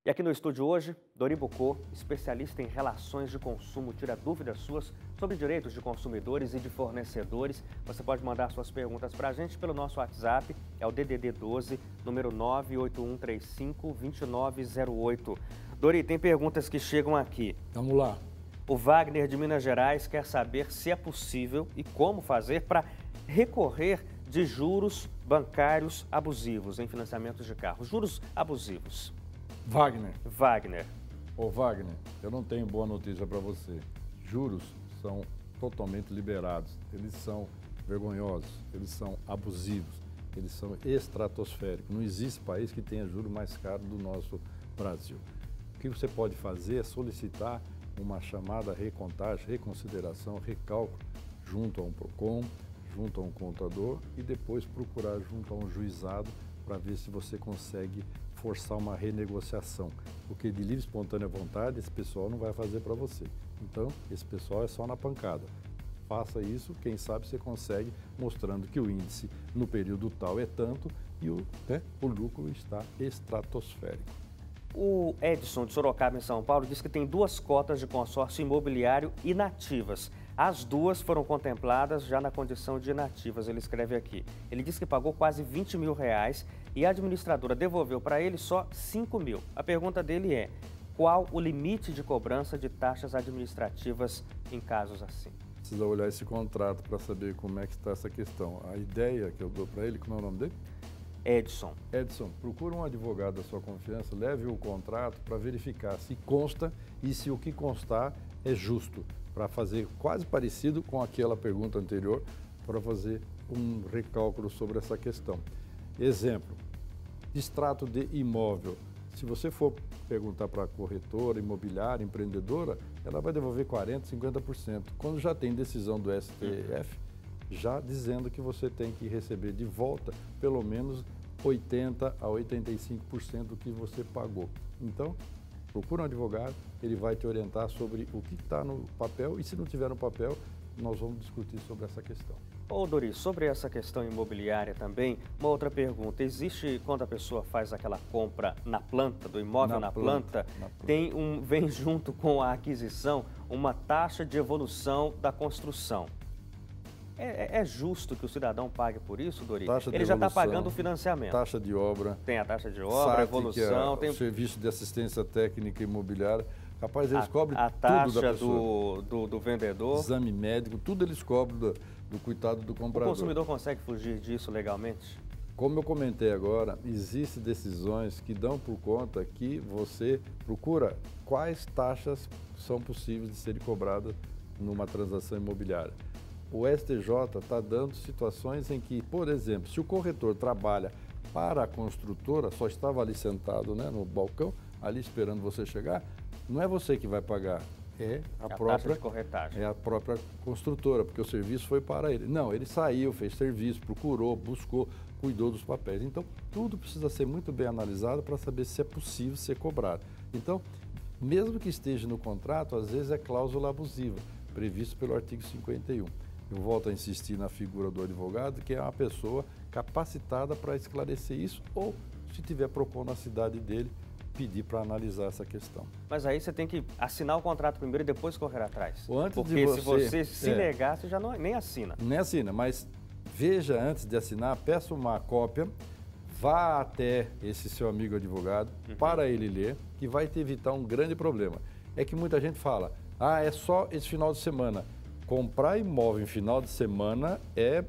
E aqui no estúdio hoje, Dori Bucô, especialista em relações de consumo, tira dúvidas suas sobre direitos de consumidores e de fornecedores. Você pode mandar suas perguntas para a gente pelo nosso WhatsApp, é o DDD 12, número 98135-2908. Dori, tem perguntas que chegam aqui. Vamos lá. O Wagner de Minas Gerais quer saber se é possível e como fazer para recorrer de juros bancários abusivos em financiamentos de carros. Juros abusivos. Wagner. Ô Wagner, eu não tenho boa notícia para você. Juros são totalmente liberados. Eles são vergonhosos, eles são abusivos, eles são estratosféricos. Não existe país que tenha juro mais caro do nosso Brasil. O que você pode fazer é solicitar uma chamada recontagem, reconsideração, recálculo junto a um PROCON, junto a um contador e depois procurar junto a um juizado para ver se você consegue forçar uma renegociação, porque de livre e espontânea vontade esse pessoal não vai fazer para você. Então, esse pessoal é só na pancada. Faça isso, quem sabe você consegue, mostrando que o índice no período tal é tanto e o lucro está estratosférico. O Edson de Sorocaba, em São Paulo, diz que tem duas cotas de consórcio imobiliário inativas. As duas foram contempladas já na condição de inativas, ele escreve aqui. Ele diz que pagou quase R$20 mil e a administradora devolveu para ele só R$5 mil. A pergunta dele é, qual o limite de cobrança de taxas administrativas em casos assim? Precisa olhar esse contrato para saber como é que está essa questão. A ideia que eu dou para ele, como é o nome dele? Edson. Edson, procura um advogado da sua confiança, leve o contrato para verificar se consta e se o que constar é justo, para fazer quase parecido com aquela pergunta anterior, para fazer um recálculo sobre essa questão. Exemplo, extrato de imóvel. Se você for perguntar para a corretora, imobiliária, empreendedora, ela vai devolver 40%, 50%. Quando já tem decisão do STF, já dizendo que você tem que receber de volta pelo menos 80% a 85% do que você pagou. Então, procura um advogado, ele vai te orientar sobre o que está no papel e se não tiver no papel, nós vamos discutir sobre essa questão. Ô Dori, sobre essa questão imobiliária também, uma outra pergunta. Existe, quando a pessoa faz aquela compra na planta, do imóvel na planta, vem junto com a aquisição uma taxa de evolução da construção. É justo que o cidadão pague por isso, Dori? Ele já está pagando o financiamento. Taxa de obra. Tem a taxa de obra, SAT, evolução. Tem o serviço de assistência técnica imobiliária. Rapaz, eles cobrem a tudo da taxa pessoa. do vendedor. Exame médico, tudo eles cobram do coitado do comprador. O consumidor consegue fugir disso legalmente? Como eu comentei agora, existem decisões que dão por conta que você procura quais taxas são possíveis de serem cobradas numa transação imobiliária. O STJ está dando situações em que, por exemplo, se o corretor trabalha para a construtora, só estava ali sentado, no balcão, ali esperando você chegar, não é você que vai pagar, é a própria taxa de corretagem. É a própria construtora, porque o serviço foi para ele. Não, ele saiu, fez serviço, procurou, buscou, cuidou dos papéis. Então, tudo precisa ser muito bem analisado para saber se é possível ser cobrado. Então, mesmo que esteja no contrato, às vezes é cláusula abusiva, previsto pelo artigo 51. Eu volto a insistir na figura do advogado, que é uma pessoa capacitada para esclarecer isso, ou, se tiver PROCON na cidade dele, pedir para analisar essa questão. Mas aí você tem que assinar o contrato primeiro e depois correr atrás. Porque se você se negar, você já nem assina. Nem assina, mas veja antes de assinar, peça uma cópia, vá até esse seu amigo advogado para ele ler, que vai te evitar um grande problema. É que muita gente fala, é só esse final de semana. Comprar imóvel em final de semana é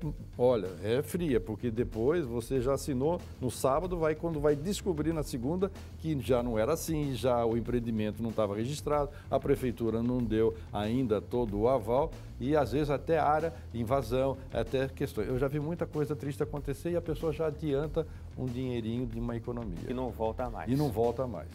fria, porque depois você já assinou no sábado, quando vai descobrir na segunda que já não era assim, já o empreendimento não estava registrado, a prefeitura não deu ainda todo o aval e às vezes até área, invasão, até questões. Eu já vi muita coisa triste acontecer e a pessoa já adianta um dinheirinho de uma economia. E não volta mais. E não volta mais.